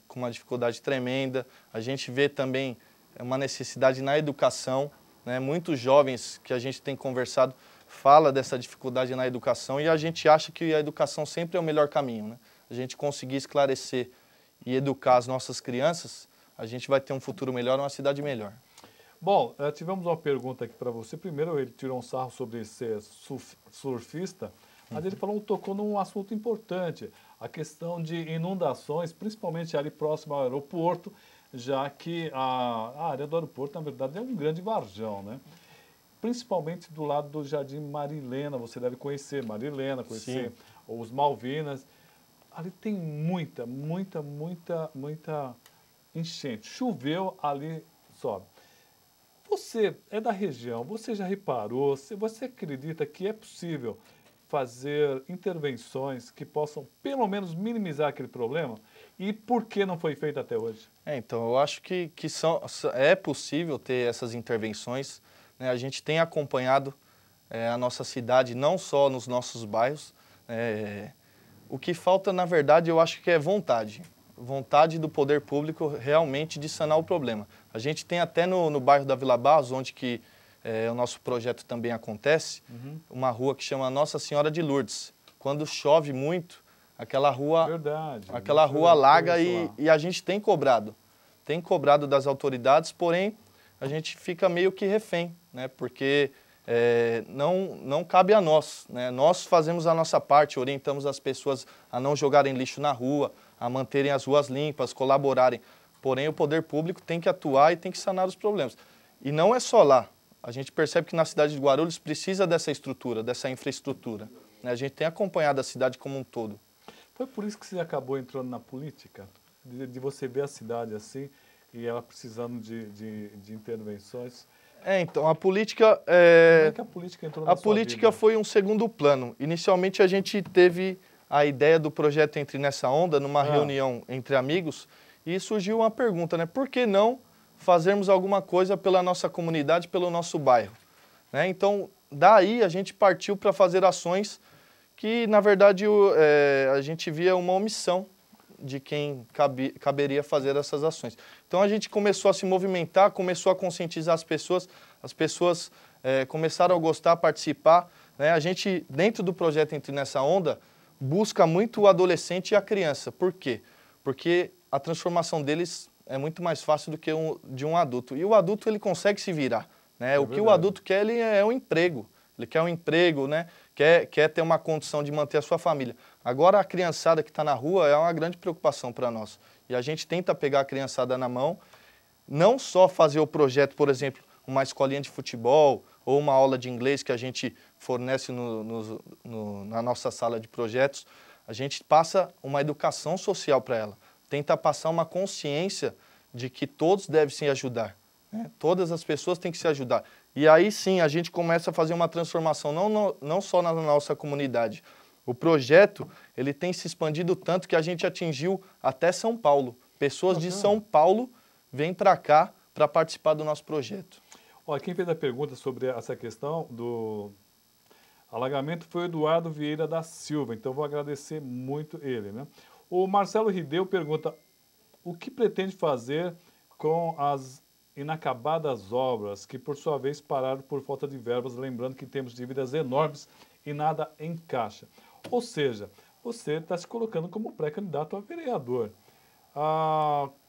com uma dificuldade tremenda. A gente vê também uma necessidade na educação, né? Muitos jovens que a gente tem conversado falam dessa dificuldade na educação e a gente acha que a educação sempre é o melhor caminho, né? A gente conseguir esclarecer e educar as nossas crianças, a gente vai ter um futuro melhor, uma cidade melhor. Bom, tivemos uma pergunta aqui para você. Primeiro, ele tirou um sarro sobre ser surfista, mas ele tocou num assunto importante, a questão de inundações, principalmente ali próximo ao aeroporto, já que a área do aeroporto, na verdade, é um grande varjão, né? Principalmente do lado do Jardim Marilena, você deve conhecer Marilena, conhecer os Malvinas. Ali tem muita enchente. Choveu, ali sobe. Você é da região, você já reparou, você acredita que é possível fazer intervenções que possam, pelo menos, minimizar aquele problema? E por que não foi feito até hoje? Então, eu acho que é possível ter essas intervenções, né? A gente tem acompanhado a nossa cidade, não só nos nossos bairros. O que falta, na verdade, eu acho que é vontade. Vontade do poder público realmente de sanar o problema. A gente tem até no bairro da Vila Barros, onde que o nosso projeto também acontece, uma rua que chama Nossa Senhora de Lourdes. Quando chove muito, aquela rua alaga e a gente tem cobrado das autoridades, porém a gente fica meio que refém, né? Porque não cabe a nós, né? Nós fazemos a nossa parte, orientamos as pessoas a não jogarem lixo na rua, a manterem as ruas limpas, colaborarem. Porém, o poder público tem que atuar e tem que sanar os problemas. E não é só lá. A gente percebe que na cidade de Guarulhos precisa dessa estrutura, dessa infraestrutura, né? A gente tem acompanhado a cidade como um todo. Foi por isso que você acabou entrando na política? De você ver a cidade assim e ela precisando de intervenções? Então, a política... Como é que a política entrou na A sua política vida? foi um segundo plano. Inicialmente, a gente teve a ideia do projeto Entre Nessa Onda, numa reunião entre amigos, e surgiu uma pergunta, né? Por que não fazermos alguma coisa pela nossa comunidade, pelo nosso bairro? Né? Então, daí a gente partiu para fazer ações que, na verdade, a gente via uma omissão de quem caberia fazer essas ações. Então, a gente começou a se movimentar, começou a conscientizar as pessoas começaram a gostar, a participar. Né? A gente, dentro do projeto Entre Nessa Onda, busca muito o adolescente e a criança. Por quê? Porque a transformação deles é muito mais fácil do que de um adulto. E o adulto, ele consegue se virar. Né? O que o adulto quer, ele é um emprego. Ele quer um emprego, né? Quer ter uma condição de manter a sua família. Agora, a criançada que está na rua é uma grande preocupação para nós. E a gente tenta pegar a criançada na mão, não só fazer o projeto, por exemplo, uma escolinha de futebol ou uma aula de inglês que a gente fornece na nossa sala de projetos. A gente passa uma educação social para ela. Tenta passar uma consciência de que todos devem se ajudar. Né? Todas as pessoas têm que se ajudar. E aí sim a gente começa a fazer uma transformação, não só na nossa comunidade. O projeto ele tem se expandido tanto que a gente atingiu até São Paulo. Pessoas de São Paulo vêm para cá para participar do nosso projeto. Olha, quem fez a pergunta sobre essa questão do alagamento foi o Eduardo Vieira da Silva, então vou agradecer muito ele. Né? O Marcelo Rideu pergunta, o que pretende fazer com as inacabadas obras, que por sua vez pararam por falta de verbas, lembrando que temos dívidas enormes e nada encaixa. Ou seja, você está se colocando como pré-candidato a vereador.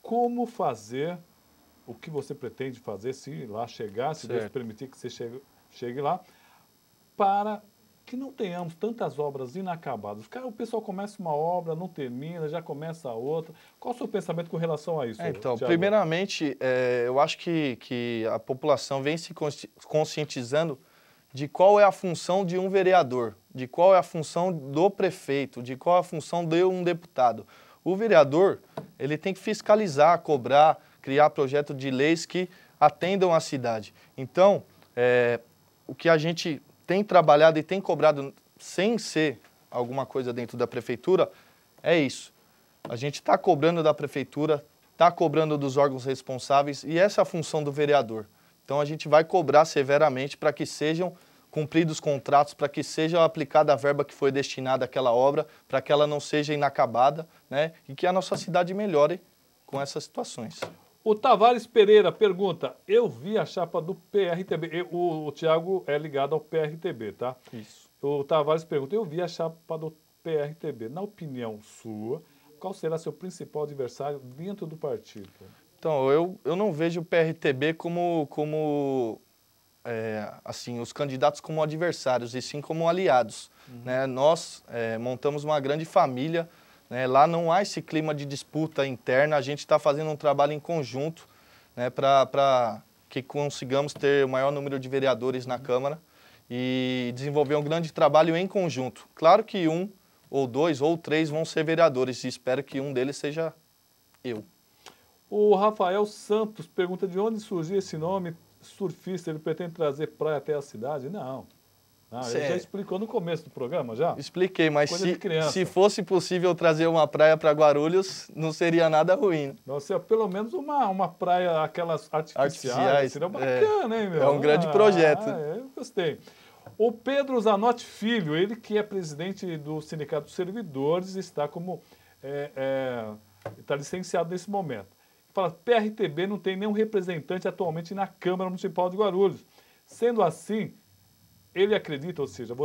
Como fazer, o que você pretende fazer, se lá chegar, se Deus permitir que você chegue lá, para que não tenhamos tantas obras inacabadas. O pessoal começa uma obra, não termina, já começa a outra. Qual o seu pensamento com relação a isso, Então, Thiago? primeiramente, eu acho que a população vem se conscientizando de qual é a função de um vereador, de qual é a função do prefeito, de qual é a função de um deputado. O vereador, ele tem que fiscalizar, cobrar, criar projetos de leis que atendam a cidade. Então, o que a gente tem trabalhado e tem cobrado sem ser alguma coisa dentro da prefeitura é isso. A gente está cobrando da prefeitura, está cobrando dos órgãos responsáveis e essa é a função do vereador. Então, a gente vai cobrar severamente para que sejam cumpridos os contratos, para que seja aplicada a verba que foi destinada àquela obra, para que ela não seja inacabada, né? E que a nossa cidade melhore com essas situações. O Tavares Pereira pergunta, eu vi a chapa do PRTB, o Thiago é ligado ao PRTB, tá? Isso. O Tavares pergunta, eu vi a chapa do PRTB, na opinião sua, qual será seu principal adversário dentro do partido? Então, eu não vejo o PRTB como assim, os candidatos como adversários, e sim como aliados. Né? Nós montamos uma grande família, né? Lá não há esse clima de disputa interna, a gente está fazendo um trabalho em conjunto, né? Para que consigamos ter o maior número de vereadores na Câmara e desenvolver um grande trabalho em conjunto. Claro que 1, ou 2, ou 3 vão ser vereadores e espero que um deles seja eu. O Rafael Santos pergunta de onde surgiu esse nome surfista, ele pretende trazer praia até a cidade? Não. Ele já explicou no começo do programa, já? Expliquei, mas se fosse possível trazer uma praia para Guarulhos, não seria nada ruim. Nossa, pelo menos uma praia, aquelas artificiais. Seria bacana, hein, meu? É um grande projeto. Eu gostei. O Pedro Zanotti Filho, ele que é presidente do Sindicato dos Servidores, está está licenciado nesse momento. Fala, PRTB não tem nenhum representante atualmente na Câmara Municipal de Guarulhos. Sendo assim, ele acredita, ou seja,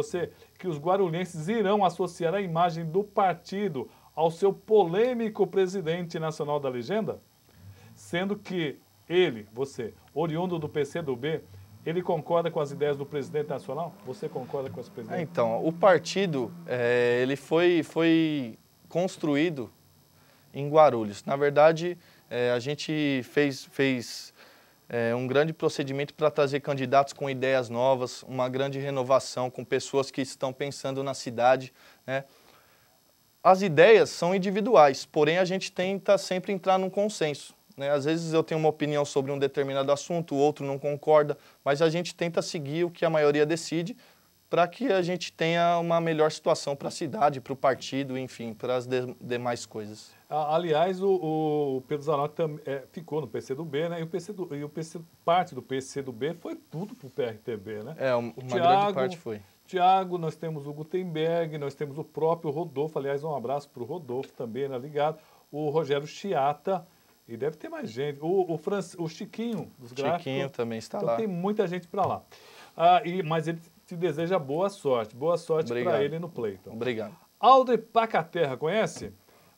que os guarulhenses irão associar a imagem do partido ao seu polêmico presidente nacional da legenda? Sendo que ele, oriundo do PCdoB, ele concorda com as ideias do presidente nacional? Você concorda com esse presidente? Então, o partido ele foi construído em Guarulhos. Na verdade, a gente fez um grande procedimento para trazer candidatos com ideias novas, uma grande renovação, com pessoas que estão pensando na cidade. Né? As ideias são individuais, porém a gente tenta sempre entrar num consenso. né? Às vezes eu tenho uma opinião sobre um determinado assunto, o outro não concorda, mas a gente tenta seguir o que a maioria decide para que a gente tenha uma melhor situação para a cidade, para o partido, enfim, para as demais coisas. Aliás, o Pedro Zanotto ficou no PCdoB, né? Parte do PCdoB foi tudo para o PRTB, né? Grande parte foi. Tiago, nós temos o Gutenberg, nós temos o próprio Rodolfo, aliás, um abraço para o Rodolfo também, né, ligado? O Rogério Chiata, e deve ter mais gente. O Chiquinho, dos gráficos. Chiquinho também está então, lá. Tem muita gente para lá. Mas ele te deseja boa sorte para ele no pleito. Obrigado. Alder Pacaterra, conhece?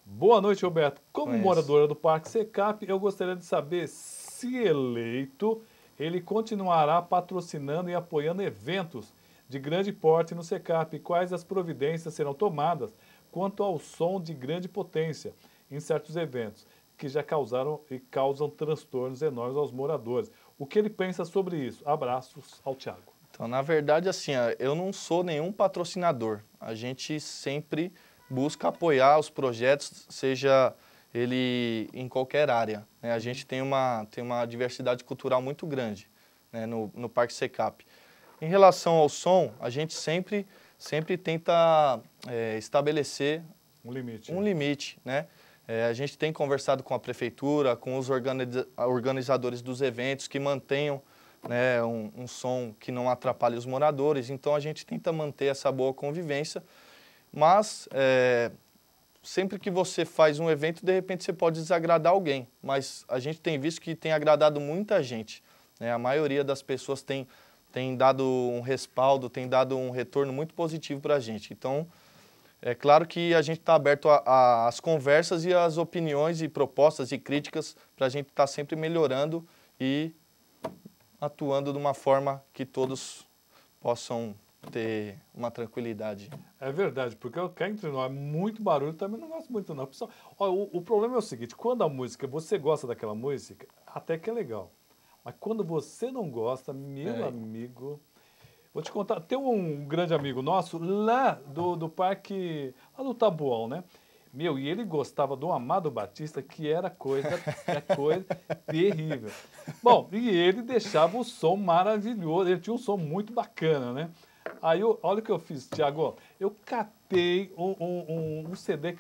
Boa noite, Roberto. Como Conheço. moradora do Parque Secap, eu gostaria de saber se eleito, ele continuará patrocinando e apoiando eventos de grande porte no Secap. Quais as providências serão tomadas quanto ao som de grande potência em certos eventos, que já causaram e causam transtornos enormes aos moradores. O que ele pensa sobre isso? Abraços ao Thiago. Então, na verdade, assim, eu não sou nenhum patrocinador. A gente sempre busca apoiar os projetos, seja ele em qualquer área, né? A gente tem uma diversidade cultural muito grande, né, no Parque Secap. Em relação ao som, a gente sempre tenta estabelecer um limite, né? A gente tem conversado com a prefeitura, com os organizadores dos eventos que mantenham, né, um som que não atrapalhe os moradores. Então a gente tenta manter essa boa convivência, mas sempre que você faz um evento, de repente você pode desagradar alguém, mas a gente tem visto que tem agradado muita gente, né? A maioria das pessoas tem dado um respaldo, tem dado um retorno muito positivo para a gente. Então, é claro que a gente está aberto às conversas e às opiniões e propostas e críticas para a gente estar sempre melhorando e atuando de uma forma que todos possam ter uma tranquilidade. É verdade, porque eu quero entre nós, muito barulho, também não gosto muito não. O problema é o seguinte, quando a música, você gosta daquela música, até que é legal. Mas quando você não gosta, meu amigo... Vou te contar, tem um grande amigo nosso lá do parque, lá do Taboão, né? Meu, e ele gostava do Amado Batista, que era coisa terrível. Bom, e ele deixava o som maravilhoso, ele tinha um som muito bacana, né? Aí, olha o que eu fiz, Thiago, eu catei um CD,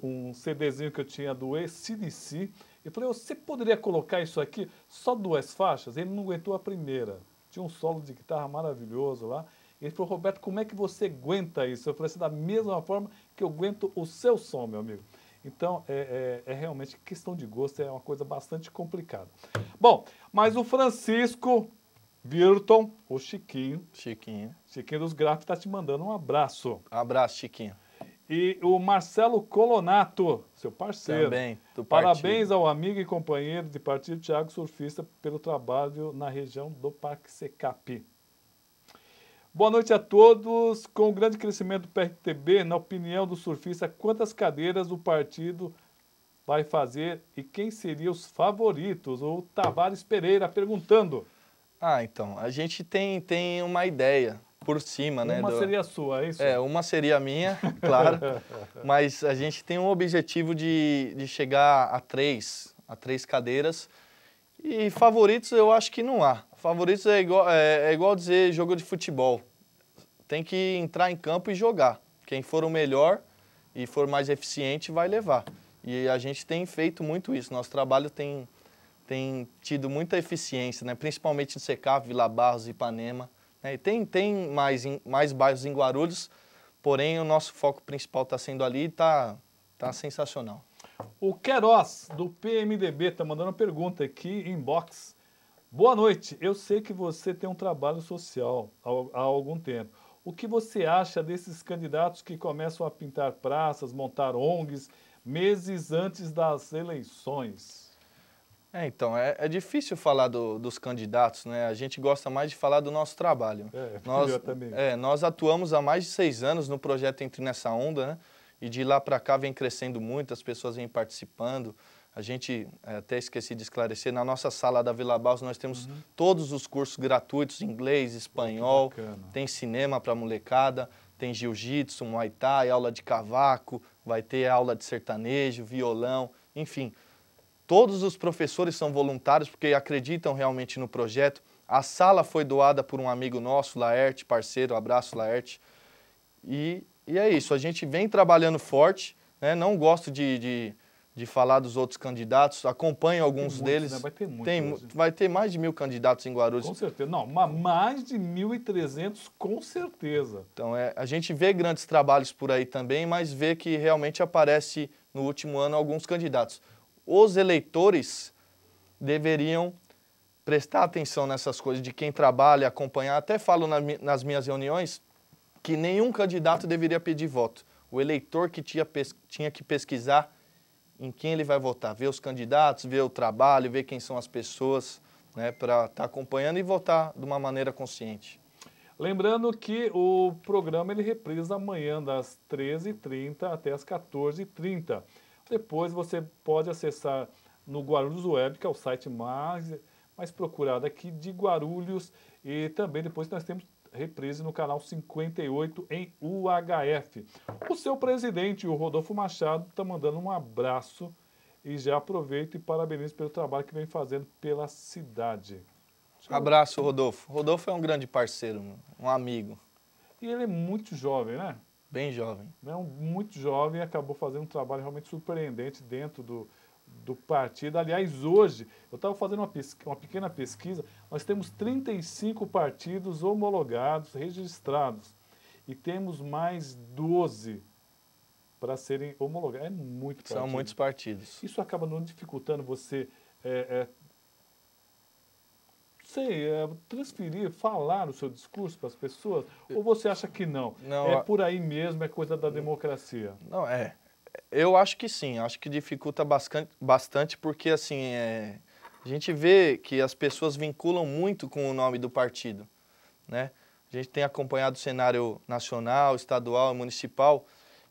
um CDzinho que eu tinha do AC/DC, e falei, você poderia colocar isso aqui só 2 faixas? Ele não aguentou a primeira. Tinha um solo de guitarra maravilhoso lá. Ele falou, Roberto, como é que você aguenta isso? Eu falei assim, da mesma forma que eu aguento o seu som, meu amigo. Então, é realmente questão de gosto, é uma coisa bastante complicada. Bom, mas o Francisco Virton, o Chiquinho dos gráficos, está te mandando um abraço. Abraço, Chiquinho. E o Marcelo Colonato, seu parceiro. Também, do Parabéns ao amigo e companheiro de partido Thiago Surfista pelo trabalho na região do Parque Secap. Boa noite a todos. Com o grande crescimento do PRTB, na opinião do surfista, quantas cadeiras o partido vai fazer e quem seriam os favoritos? O Tavares Pereira perguntando. Então, a gente tem uma ideia por cima, né? Uma seria a sua, é isso? Uma seria a minha, claro. Mas a gente tem um objetivo de chegar a 3 cadeiras. E favoritos eu acho que não há. Favoritos é igual dizer jogo de futebol. Tem que entrar em campo e jogar. Quem for o melhor e for mais eficiente vai levar. E a gente tem feito muito isso. Nosso trabalho tem tido muita eficiência, né? Principalmente em Secap, Vila Barros, Ipanema. Né? E tem mais bairros em Guarulhos, porém o nosso foco principal está sendo ali e está sensacional. O Queiroz, do PMDB, está mandando uma pergunta aqui, inbox. Boa noite, eu sei que você tem um trabalho social há algum tempo. O que você acha desses candidatos que começam a pintar praças, montar ONGs, meses antes das eleições? Então, é difícil falar dos candidatos, né? A gente gosta mais de falar do nosso trabalho. Eu também. Nós atuamos há mais de 6 anos no projeto Entre Nessa Onda, né? E de lá para cá vem crescendo muito, as pessoas vêm participando. A gente, até esqueci de esclarecer, na nossa sala da Vila Barros nós temos todos os cursos gratuitos, inglês, espanhol, tem cinema para molecada, tem jiu-jitsu, muay thai, aula de cavaco, vai ter aula de sertanejo, violão, enfim. Todos os professores são voluntários porque acreditam realmente no projeto. A sala foi doada por um amigo nosso, Laerte, parceiro, abraço Laerte. E é isso, a gente vem trabalhando forte, né? Não gosto de falar dos outros candidatos, acompanho alguns deles. Né? Vai ter muitos. Vai ter mais de 1.000 candidatos em Guarulhos. Com certeza, não, mais de 1.300 com certeza. Então, a gente vê grandes trabalhos por aí também, mas vê que realmente aparece no último ano alguns candidatos. Os eleitores deveriam prestar atenção nessas coisas de quem trabalha, acompanhar. Até falo nas minhas reuniões que nenhum candidato deveria pedir voto. O eleitor que tinha que pesquisar em quem ele vai votar, ver os candidatos, ver o trabalho, ver quem são as pessoas, né, para estar acompanhando e votar de uma maneira consciente. Lembrando que o programa ele reprisa amanhã das 13h30 até as 14h30. Depois você pode acessar no Guarulhos Web, que é o site mais procurado aqui de Guarulhos, e também depois nós temos reprise no canal 58 em UHF. O seu presidente, o Rodolfo Machado, está mandando um abraço e já aproveito e parabenizo pelo trabalho que vem fazendo pela cidade. Abraço, Rodolfo. Rodolfo é um grande parceiro, um amigo. E ele é muito jovem, né? Bem jovem. Muito jovem e acabou fazendo um trabalho realmente surpreendente dentro do partido. Aliás, hoje, eu estava fazendo uma pequena pesquisa, nós temos 35 partidos homologados, registrados, e temos mais 12 para serem homologados. É muito partido. São muitos partidos. Isso acaba não dificultando você transferir, falar o seu discurso para as pessoas? Ou você acha que não? Não, é por aí mesmo, é coisa da democracia? Não, eu acho que sim, acho que dificulta bastante porque, assim, a gente vê que as pessoas vinculam muito com o nome do partido, né? A gente tem acompanhado o cenário nacional, estadual, municipal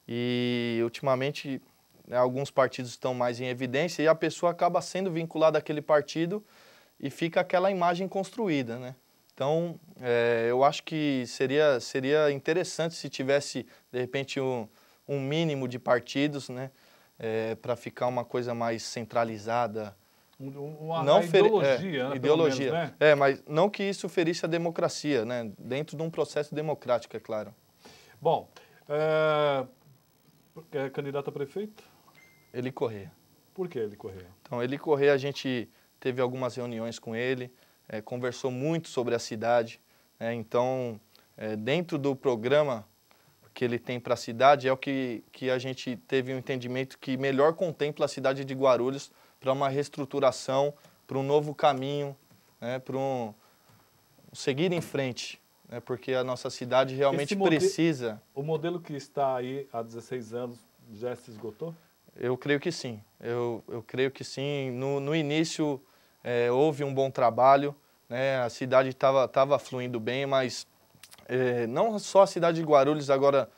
e, ultimamente, alguns partidos estão mais em evidência e a pessoa acaba sendo vinculada àquele partido e fica aquela imagem construída, né? Então, eu acho que seria interessante se tivesse, de repente, um mínimo de partidos, né, para ficar uma coisa mais centralizada. Uma ideologia, né, ideologia. Menos, né? Mas não que isso ferisse a democracia, né, dentro de um processo democrático, é claro. Bom, candidato a prefeito? Eli Corrêa. Por que Eli Corrêa? Então, Eli Corrêa, a gente teve algumas reuniões com ele, conversou muito sobre a cidade, né, então, dentro do programa que ele tem para a cidade, é o que a gente teve um entendimento que melhor contempla a cidade de Guarulhos para uma reestruturação, para um novo caminho, né, para seguir em frente, né, porque a nossa cidade realmente precisa. O modelo que está aí há 16 anos já se esgotou? Eu creio que sim, eu creio que sim. No início houve um bom trabalho, né, a cidade estava fluindo bem, mas não só a cidade de Guarulhos, agora,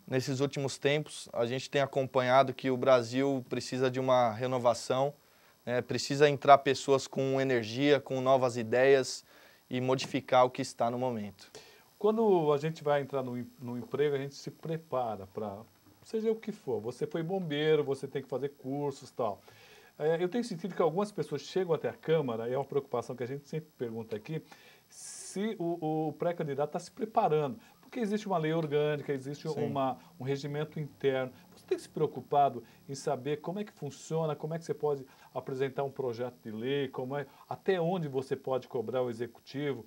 nesses últimos tempos, a gente tem acompanhado que o Brasil precisa de uma renovação, né? Precisa entrar pessoas com energia, com novas ideias e modificar o que está no momento. Quando a gente vai entrar no emprego, a gente se prepara para, seja o que for. Você foi bombeiro, você tem que fazer cursos e tal. Eu tenho sentido que algumas pessoas chegam até a Câmara, e é uma preocupação que a gente sempre pergunta aqui, se o pré-candidato está se preparando. Porque existe uma lei orgânica, existe um regimento interno. Você tem se preocupado em saber como é que funciona, como é que você pode apresentar um projeto de lei, até onde você pode cobrar o executivo,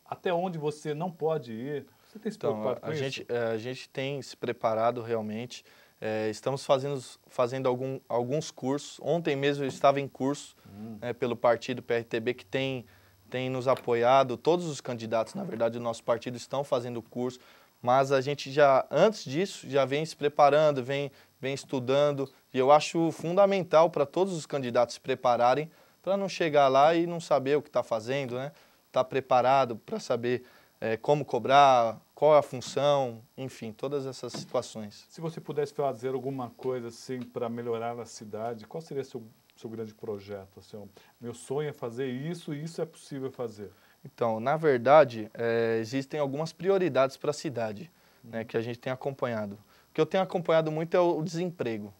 até onde você não pode ir. Você tem se preocupado com isso? A gente tem se preparado realmente. Estamos fazendo alguns cursos. Ontem mesmo eu estava em curso pelo partido PRTB, que tem nos apoiado. Todos os candidatos, na verdade, do nosso partido estão fazendo curso, mas a gente já, antes disso, já vem se preparando, vem estudando, e eu acho fundamental para todos os candidatos se prepararem para não chegar lá e não saber o que está fazendo, né? Estar preparado para saber como cobrar, qual é a função, enfim, todas essas situações. Se você pudesse fazer alguma coisa assim para melhorar a cidade, qual seria seu grande projeto? Assim, meu sonho é fazer isso e isso é possível fazer. Então, na verdade, existem algumas prioridades para a cidade, né, que a gente tem acompanhado. O que eu tenho acompanhado muito é o desemprego,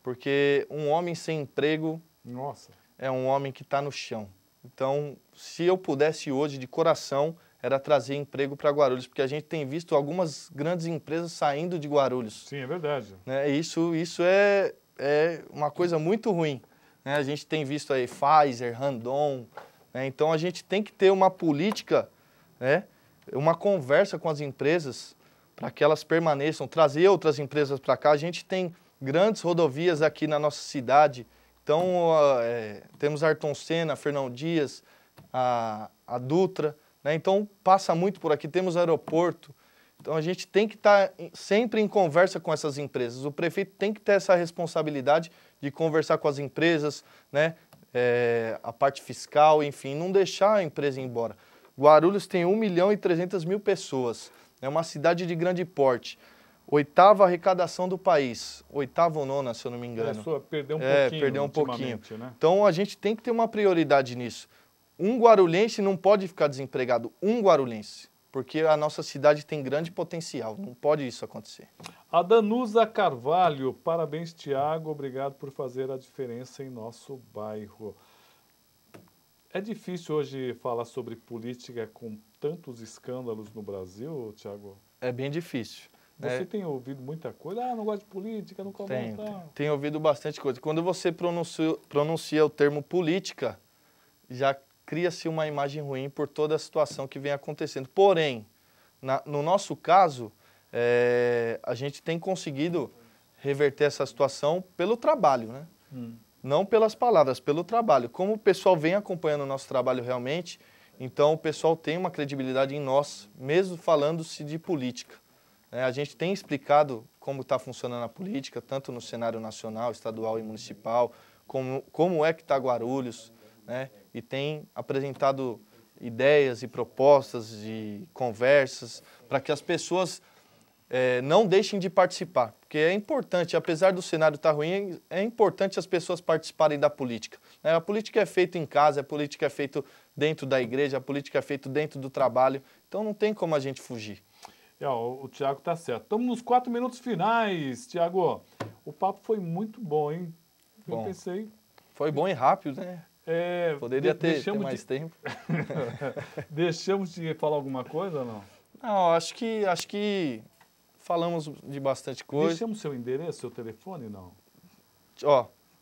porque um homem sem emprego Nossa. É um homem que está no chão. Então, se eu pudesse hoje, de coração, era trazer emprego para Guarulhos, porque a gente tem visto algumas grandes empresas saindo de Guarulhos. Sim, é verdade. Né? Isso é uma coisa muito ruim. Né? A gente tem visto aí Pfizer, Randon. Né? Então, a gente tem que ter uma política, né? Uma conversa com as empresas para que elas permaneçam, trazer outras empresas para cá. A gente tem grandes rodovias aqui na nossa cidade. Então, temos Ayrton Senna, Fernão Dias, a Dutra. Né? Então, passa muito por aqui. Temos aeroporto. Então, a gente tem que estar sempre em conversa com essas empresas. O prefeito tem que ter essa responsabilidade de conversar com as empresas, né? A parte fiscal, enfim, não deixar a empresa ir embora. Guarulhos tem 1.300.000 pessoas. É uma cidade de grande porte. 8ª arrecadação do país. 8ª ou 9ª, se eu não me engano. Perdeu um pouquinho. Perdeu um pouquinho. Né? Então, a gente tem que ter uma prioridade nisso. Um guarulhense não pode ficar desempregado. Um guarulhense. Porque a nossa cidade tem grande potencial. Não pode isso acontecer. A Danusa Carvalho. Parabéns, Tiago. Obrigado por fazer a diferença em nosso bairro. É difícil hoje falar sobre política com tantos escândalos no Brasil, Tiago? É bem difícil. Você tem ouvido muita coisa? Ah, não gosto de política, não comenta. Tenho ouvido bastante coisa. Quando você pronuncia o termo política, já cria-se uma imagem ruim por toda a situação que vem acontecendo. Porém, no nosso caso, a gente tem conseguido reverter essa situação pelo trabalho, né? Não pelas palavras, pelo trabalho. Como o pessoal vem acompanhando o nosso trabalho realmente, então o pessoal tem uma credibilidade em nós, mesmo falando-se de política. A gente tem explicado como está funcionando a política, tanto no cenário nacional, estadual e municipal, como é que está Guarulhos, né? E tem apresentado ideias e propostas de conversas para que as pessoas não deixem de participar. Porque é importante, apesar do cenário estar ruim, é importante as pessoas participarem da política. A política é feita em casa, a política é feita dentro da igreja, a política é feita dentro do trabalho, então não tem como a gente fugir. O Tiago tá certo. Estamos nos 4 minutos finais, Tiago. O papo foi muito bom, hein? Eu pensei... Foi bom e rápido, né? Poderia ter mais tempo. Deixamos de falar alguma coisa ou não? Não, acho que falamos de bastante coisa. Deixamos seu endereço, seu telefone, não?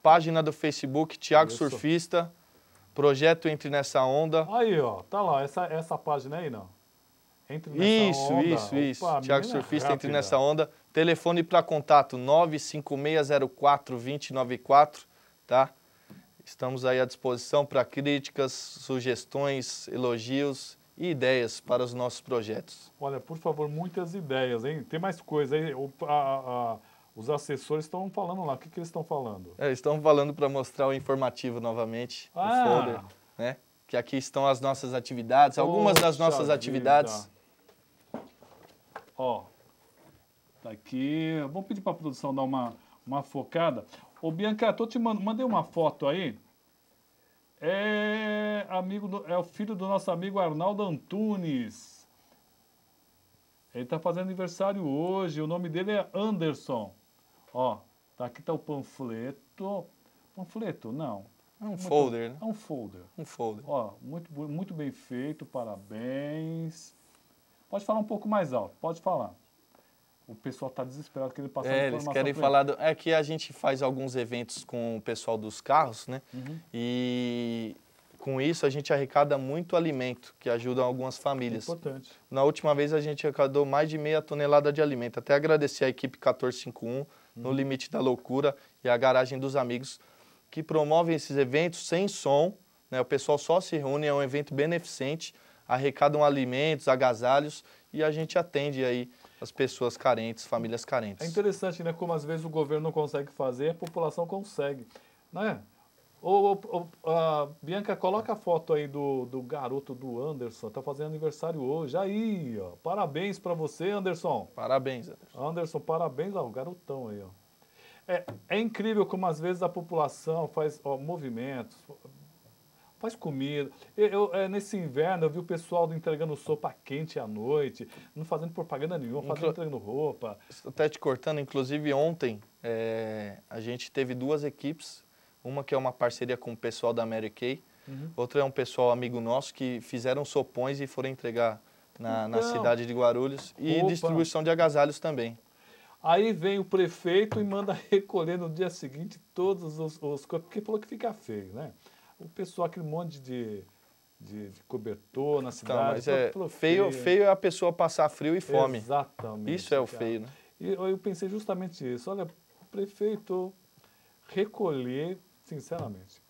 Página do Facebook, Tiago Surfista, Projeto Entre Nessa Onda. Aí, tá lá, essa página aí, não? Entre Nessa Onda. Isso. Opa, Tiago Surfista, Entre Nessa Onda. Telefone para contato 95604-2094, tá? Estamos aí à disposição para críticas, sugestões, elogios e ideias para os nossos projetos. Olha, por favor, muitas ideias, hein? Tem mais coisa aí. Os assessores estão falando lá. O que eles estão falando? Estão falando para mostrar o informativo novamente, o folder, né? Que aqui estão as nossas atividades, algumas das nossas atividades. Tá aqui. Vamos pedir para a produção dar uma focada. Ô, Bianca, mandei uma foto aí. É o filho do nosso amigo Arnaldo Antunes. Ele está fazendo aniversário hoje. O nome dele é Anderson. Aqui está o panfleto. Panfleto? Não. É um folder, né? É um folder. Muito bem feito, parabéns. Pode falar um pouco mais alto, pode falar. O pessoal está desesperado querendo passar informação. Eles querem falar... É que a gente faz alguns eventos com o pessoal dos carros, né? E com isso a gente arrecada muito alimento, que ajuda algumas famílias. Importante. Na última vez a gente arrecadou mais de 0,5 tonelada de alimento. Até agradecer a equipe 1451, No Limite da Loucura e a Garagem dos Amigos, que promovem esses eventos sem som, né? O pessoal só se reúne, é um evento beneficente, arrecadam alimentos, agasalhos e a gente atende aí as pessoas carentes, famílias carentes. É interessante, né? Como às vezes o governo não consegue fazer, a população consegue, né? Bianca, coloca a foto aí do garoto do Anderson, tá fazendo aniversário hoje. Aí, parabéns para você, Anderson. Parabéns, Anderson. Anderson, parabéns ao garotão aí, É incrível como às vezes a população faz movimentos, faz comida. Nesse inverno eu vi o pessoal entregando sopa quente à noite, não fazendo propaganda nenhuma, entregando roupa. Até te cortando, inclusive ontem a gente teve 2 equipes, Uma que é uma parceria com o pessoal da Mary Kay. Outra é um pessoal amigo nosso que fizeram sopões e foram entregar na cidade de Guarulhos. E distribuição de agasalhos também. Aí vem o prefeito e manda recolher no dia seguinte todos os porque falou que fica feio, né? O pessoal, aquele monte de cobertor na cidade. Então, mas feio é a pessoa passar frio e fome. Exatamente. Isso é o feio, né? E eu pensei justamente isso. Olha, o prefeito recolher, sinceramente.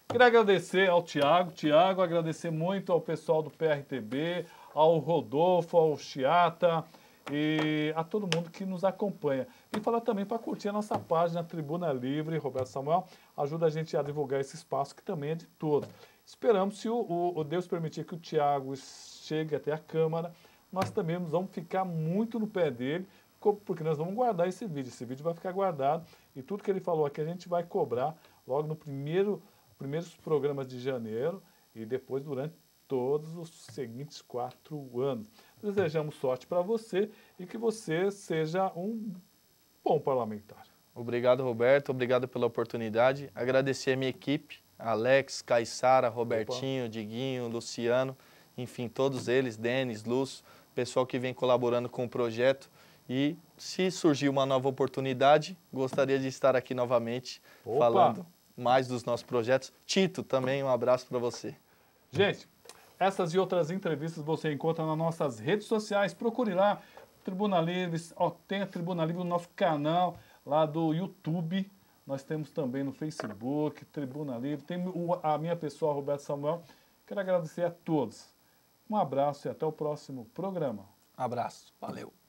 Queria agradecer ao Tiago, agradecer muito ao pessoal do PRTB, ao Rodolfo, ao Chiata e a todo mundo que nos acompanha. E falar também para curtir a nossa página Tribuna Livre. Roberto Samuel ajuda a gente a divulgar esse espaço que também é de todos. Esperamos, se o Deus permitir que o Tiago chegue até a Câmara, nós também vamos ficar muito no pé dele, porque nós vamos guardar esse vídeo. Esse vídeo vai ficar guardado e tudo que ele falou aqui a gente vai cobrar logo no primeiros programas de janeiro e depois durante todos os seguintes 4 anos. Desejamos sorte para você e que você seja um bom parlamentar. Obrigado, Roberto. Obrigado pela oportunidade. Agradecer a minha equipe, Alex, Caissara, Robertinho, Diguinho, Luciano, enfim, todos eles, Denis, Luz, pessoal que vem colaborando com o projeto. E se surgir uma nova oportunidade, gostaria de estar aqui novamente falando mais dos nossos projetos. Tito, também um abraço para você. Gente, essas e outras entrevistas você encontra nas nossas redes sociais. Procure lá, Tribuna Livre, tem a Tribuna Livre no nosso canal lá do YouTube. Nós temos também no Facebook, Tribuna Livre. Tem a minha pessoa, Roberto Samuel. Quero agradecer a todos. Um abraço e até o próximo programa. Abraço, valeu.